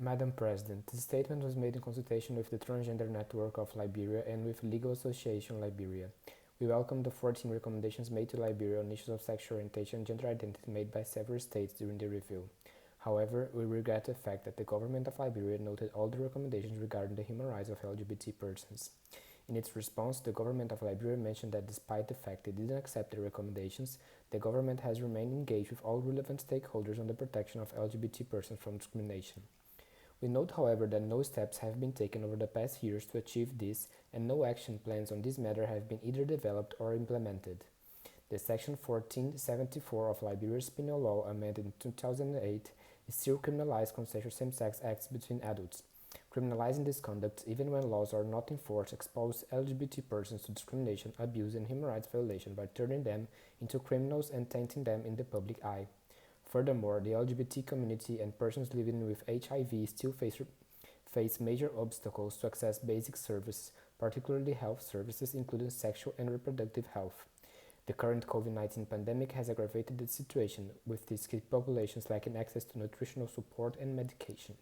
Madam President, this statement was made in consultation with the Transgender Network of Liberia and with Legal Association Liberia. We welcome the 14 recommendations made to Liberia on issues of sexual orientation and gender identity made by several states during the review. However, we regret the fact that the government of Liberia noted all the recommendations regarding the human rights of LGBT persons. In its response, the government of Liberia mentioned that despite the fact they didn't accept the recommendations, the government has remained engaged with all relevant stakeholders on the protection of LGBT persons from discrimination. We note, however, that no steps have been taken over the past years to achieve this, and no action plans on this matter have been either developed or implemented. The Section 1474 of Liberia's Penal Law, amended in 2008, still criminalizes consensual same-sex acts between adults. Criminalizing this conduct, even when laws are not enforced, exposes LGBT persons to discrimination, abuse, and human rights violation by turning them into criminals and tainting them in the public eye. Furthermore, the LGBT community and persons living with HIV still face major obstacles to access basic services, particularly health services, including sexual and reproductive health. The current COVID-19 pandemic has aggravated the situation, with these key populations lacking access to nutritional support and medication.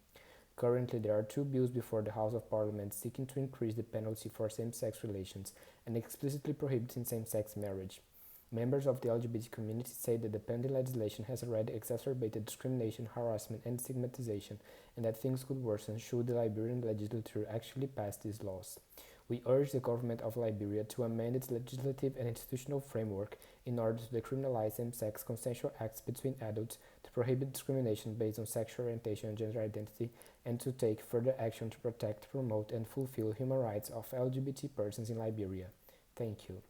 Currently, there are two bills before the House of Parliament seeking to increase the penalty for same-sex relations and explicitly prohibiting same-sex marriage. Members of the LGBT community say that the pending legislation has already exacerbated discrimination, harassment, and stigmatization, and that things could worsen should the Liberian legislature actually pass these laws. We urge the government of Liberia to amend its legislative and institutional framework in order to decriminalize same-sex consensual acts between adults, to prohibit discrimination based on sexual orientation and gender identity, and to take further action to protect, promote, and fulfill human rights of LGBT persons in Liberia. Thank you.